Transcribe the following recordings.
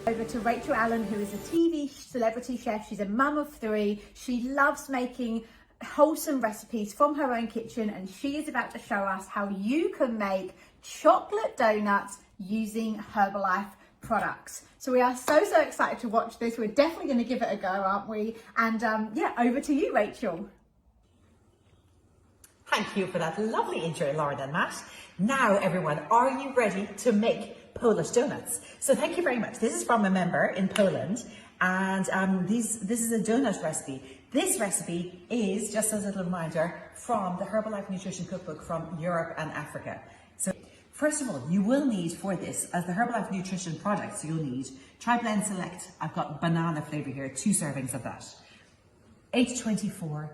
Over to Rachel Allen, who is a TV celebrity chef. She's a mum of 3. She loves making wholesome recipes from her own kitchen, and she is about to show us how you can make chocolate donuts using Herbalife products. So we are so excited to watch this. We're definitely going to give it a go, aren't we? And yeah, over to you, Rachel. Thank you for that lovely intro, Lauren and Matt. Now, everyone, are you ready to make Polish donuts? So thank you very much. This is from a member in Poland, and this is a donut recipe. This recipe is, just as a little reminder, from the Herbalife Nutrition Cookbook from Europe and Africa. So first of all, you will need for this, as the Herbalife Nutrition products, you'll need Tri-Blend Select. I've got banana flavor here, 2 servings of that. 824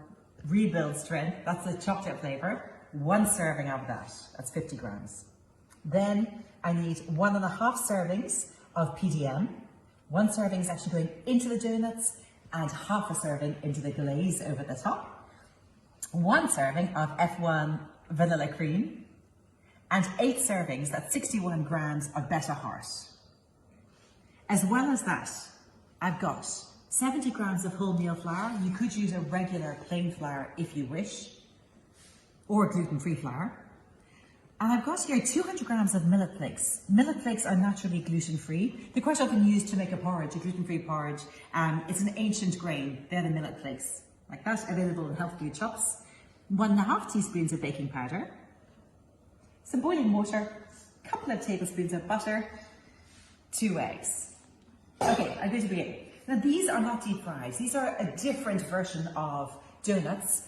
Rebuild Strength, that's the chocolate flavor. 1 serving of that, that's 50 grams. Then I need 1.5 servings of PDM. 1 serving is actually going into the donuts, and 1/2 serving into the glaze over the top. 1 serving of F1 vanilla cream, and 8 servings, that's 61 grams of Better Heart. As well as that, I've got 70 grams of wholemeal flour. You could use a regular plain flour if you wish, or gluten-free flour. And I've got here 200 grams of millet flakes. Millet flakes are naturally gluten-free. They're quite often used to make a porridge, a gluten-free porridge. It's an ancient grain. They're the millet flakes, like that, available in health food shops. 1.5 teaspoons of baking powder, some boiling water, a couple of tablespoons of butter, 2 eggs. Okay, I'm going to begin. Now, these are not deep fries. These are a different version of donuts.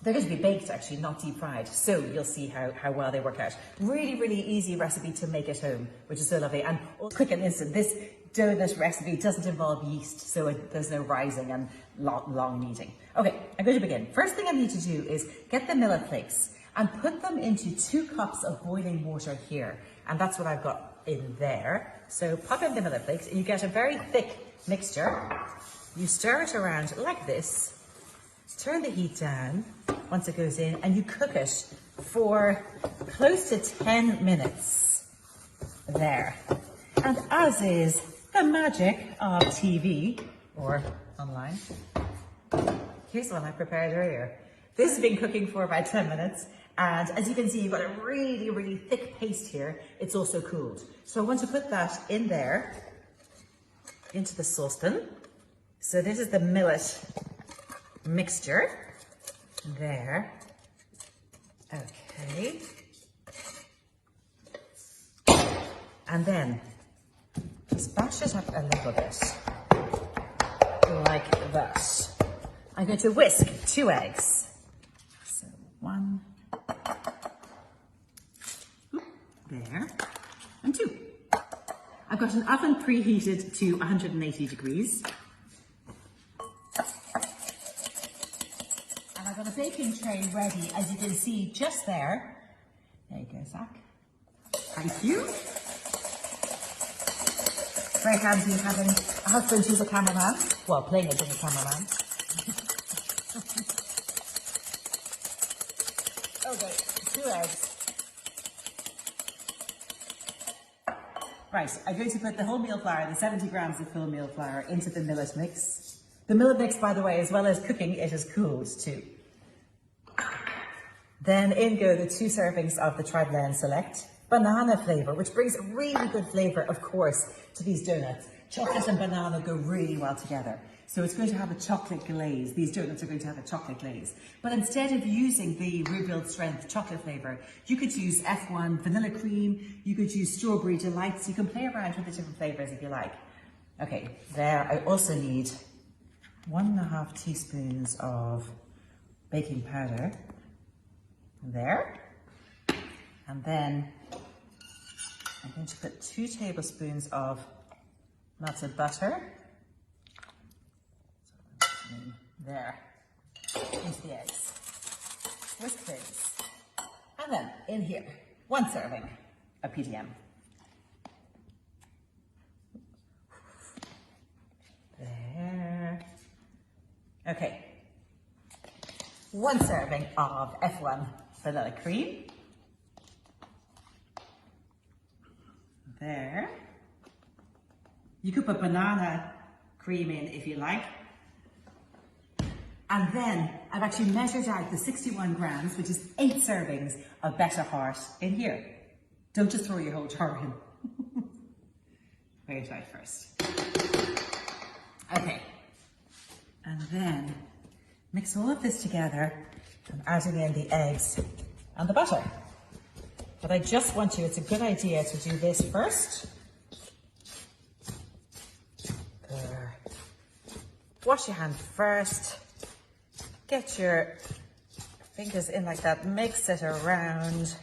They're going to be baked, actually, not deep fried. So you'll see how well they work out. Really, really easy recipe to make at home, which is so lovely. And quick and instant. This donut recipe doesn't involve yeast, so there's no rising and long kneading. Okay, I'm going to begin. First thing I need to do is get the millet flakes and put them into 2 cups of boiling water here. And that's what I've got in there. So pop in the millet flakes, and you get a very thick mixture. You stir it around like this. Turn the heat down once it goes in, and you cook it for close to 10 minutes. There. And as is the magic of TV or online, here's one I prepared earlier. This has been cooking for about 10 minutes. And as you can see, you've got a really, really thick paste here. It's also cooled. So I want to put that in there, into the saucepan. So this is the millet mixture. There. Okay. And then just bash it up a little bit, like that. I'm going to whisk 2 eggs. So 1, there, and 2. I've got an oven preheated to 180 degrees. And I've got a baking tray ready, as you can see just there. There you go, Zach. Thank you. Very handy having a husband who's a cameraman. Well, playing it as a cameraman. Okay, 2 eggs. Right, I'm going to put the wholemeal flour, the 70 grams of wholemeal flour, into the millet mix. The millet mix, by the way, as well as cooking, it is cooled too. Then in go the 2 servings of the Tri-Blend Select banana flavor, which brings a really good flavor, of course, to these donuts. Chocolate and banana go really well together. So it's going to have a chocolate glaze. These donuts are going to have a chocolate glaze. But instead of using the Rebuild Strength chocolate flavor, you could use F1 vanilla cream. You could use strawberry delights. You can play around with the different flavors if you like. Okay, there. I also need 1.5 teaspoons of baking powder. There. And then I'm going to put 2 tablespoons of melted butter. There, into the eggs. Whisk things. And then in here, 1 serving of PDM. There. Okay. 1 serving of F1 vanilla cream. There. You could put banana cream in if you like. And then I've actually measured out the 61 grams, which is 8 servings of Better Heart in here. Don't just throw your whole jar in. Weigh it out first. Okay. And then mix all of this together and adding in the eggs and the butter. But I just want you, it's a good idea to do this first. There. Wash your hand first. Get your fingers in like that, mix it around.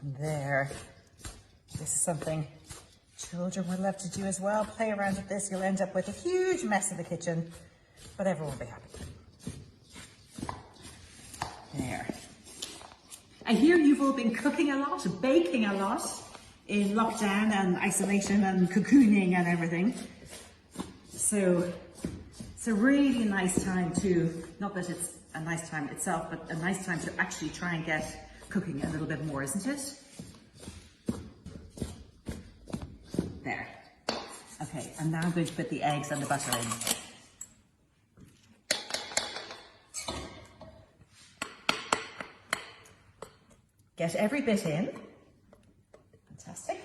There. This is something children would love to do as well. Play around with this. You'll end up with a huge mess in the kitchen, but everyone will be happy. There. I hear you've all been cooking a lot, baking a lot in lockdown and isolation and cocooning and everything. So it's a really nice time to, not that it's a nice time itself, but a nice time to actually try and get cooking a little bit more, isn't it? There. Okay, and now I'm going to put the eggs and the butter in. Get every bit in. Fantastic.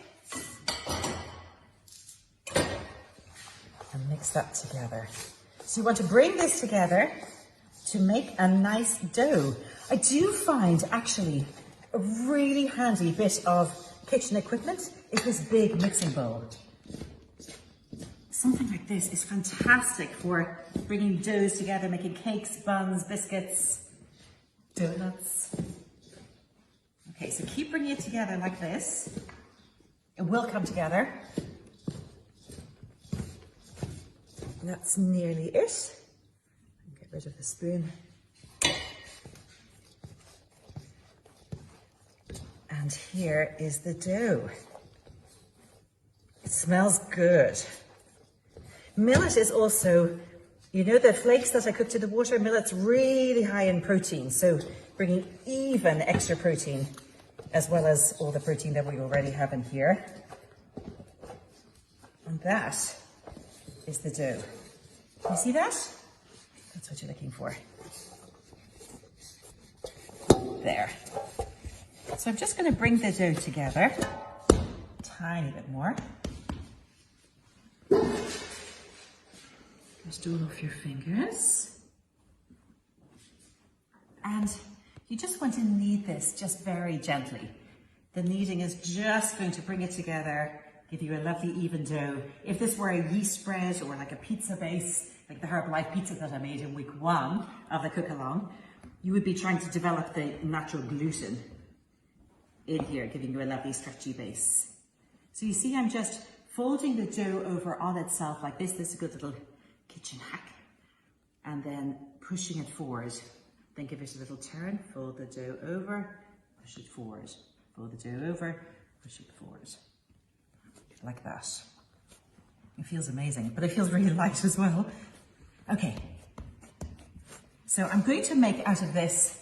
And mix that together. So you want to bring this together to make a nice dough. I do find actually a really handy bit of kitchen equipment is this big mixing bowl. Something like this is fantastic for bringing doughs together, making cakes, buns, biscuits, donuts. Okay, so keep bringing it together like this. It will come together. That's nearly it. Get rid of the spoon. And here is the dough. It smells good. Millet is also, you know, the flakes that I cooked in the water, millet's really high in protein. So bringing even extra protein as well as all the protein that we already have in here. And that is the dough. You see that? That's what you're looking for. There. So I'm just going to bring the dough together a tiny bit more. Just all off your fingers. And you just want to knead this just very gently. The kneading is just going to bring it together, give you a lovely even dough. If this were a yeast spread or like a pizza base, like the Herbalife pizza that I made in week 1 of the cook-along, you would be trying to develop the natural gluten in here, giving you a lovely stretchy base. So you see, I'm just folding the dough over on itself like this. This is a good little kitchen hack. And then pushing it forward. Then give it a little turn, fold the dough over, push it forward. Fold the dough over, push it forward. Like that. It feels amazing, but it feels really light as well. Okay. So I'm going to make out of this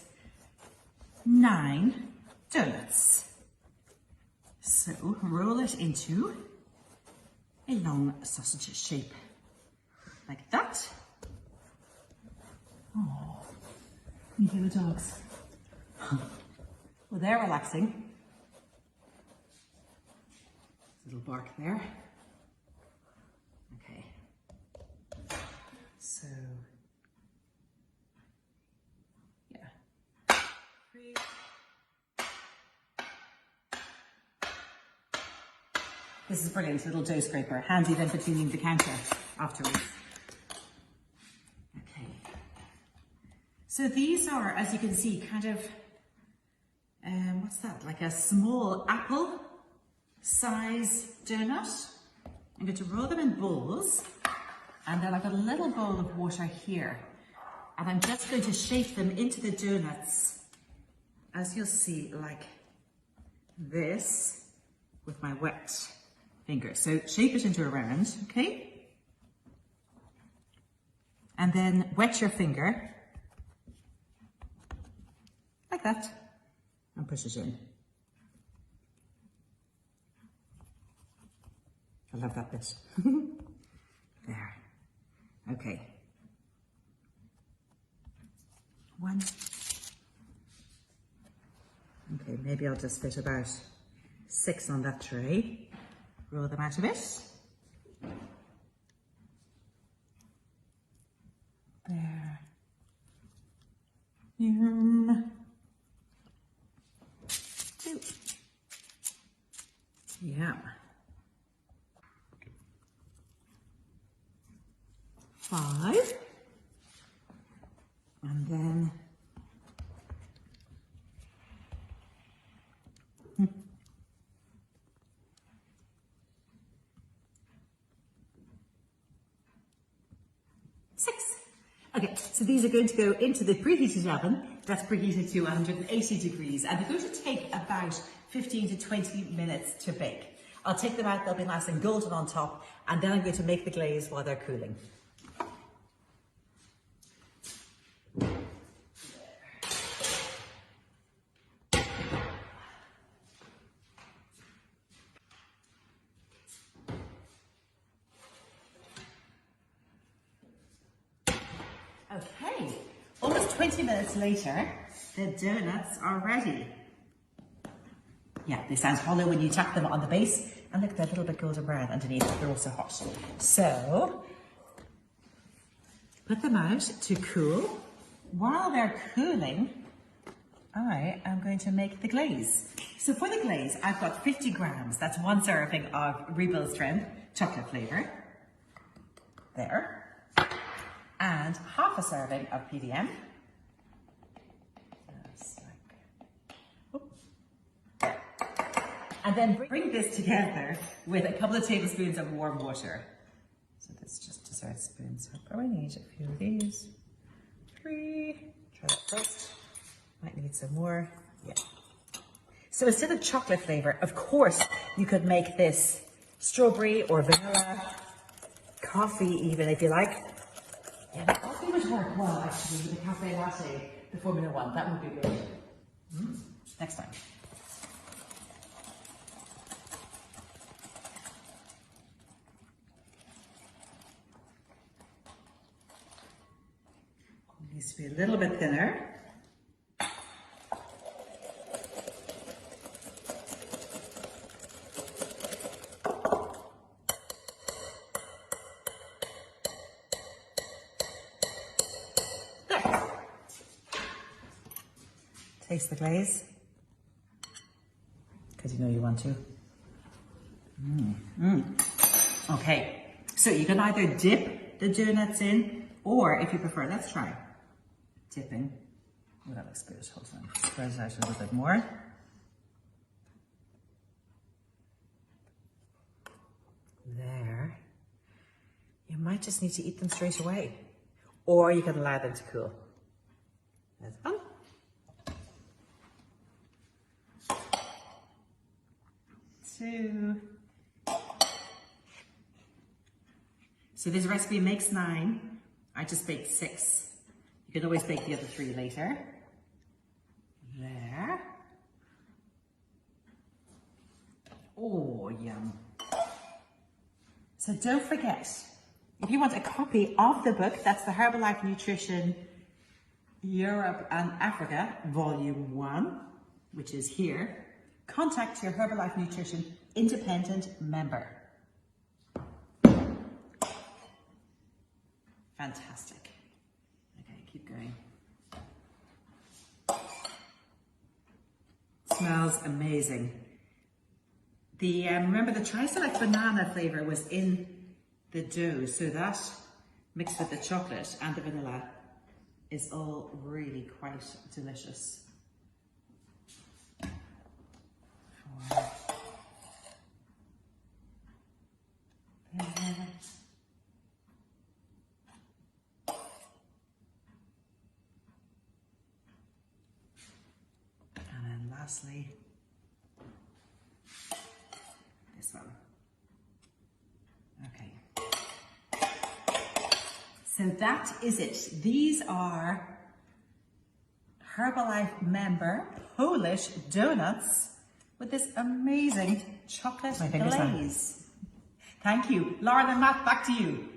9 donuts. So roll it into a long sausage shape, like that. Oh, you hear the dogs? Well, they're relaxing. Little bark there. Okay. So, yeah. 3. This is brilliant, little dough scraper, handy then for cleaning the counter afterwards. Okay. So these are, as you can see, kind of, what's that, like a small apple size donut. I'm going to roll them in balls, and then I've got a little bowl of water here, and I'm just going to shape them into the donuts, as you'll see, like this, with my wet finger. So shape it into a round, okay? And then wet your finger, like that, and push it in. I love that bit. There. Okay. 1. Okay, maybe I'll just fit about 6 on that tray. Roll them out a bit. There. 2. Yeah. 5. And then 6. Okay, so these are going to go into the preheated oven. That's preheated to 180 degrees, and they're going to take about 15 to 20 minutes to bake. I'll take them out, they'll be nice and golden on top, and then I'm going to make the glaze while they're cooling. Okay, almost 20 minutes later, the donuts are ready. Yeah, they sound hollow when you tap them on the base, and look, they're a little bit golden brown underneath, they're also hot. So, put them out to cool. While they're cooling, I am going to make the glaze. So for the glaze, I've got 50 grams. That's 1 serving of Rebuild Strength chocolate flavour. There. And half a serving of PDM. And then bring this together with a couple of tablespoons of warm water. So that's just dessert spoons. I probably need a few of these. 3. Try that first. Might need some more. Yeah. So instead of chocolate flavor, of course, you could make this strawberry or vanilla, coffee even if you like. Yeah, the coffee would work well actually with the cafe latte, the Formula 1. That would be good. Next time. Needs to be a little bit thinner. There. Taste the glaze, because you know you want to. Okay, so you can either dip the donuts in, or if you prefer, let's try dipping. Oh, that looks good. Hold on. Spread it out a little bit more. There. You might just need to eat them straight away, or you can allow them to cool. There's one. 2. So this recipe makes 9. I just baked 6. You can always bake the other 3 later. There. Oh, yum. So don't forget, if you want a copy of the book, that's the Herbalife Nutrition Europe and Africa, Volume 1, which is here. Contact your Herbalife Nutrition independent member. Fantastic. Okay, keep going. Smells amazing. The remember the Tri-Select banana flavor was in the dough, so that mixed with the chocolate and the vanilla is all really quite delicious. 4. There. And then lastly, this one. Okay. So that is it. These are Herbalife member Polish donuts with this amazing chocolate glaze. Thank you. Lauren and Matt, back to you.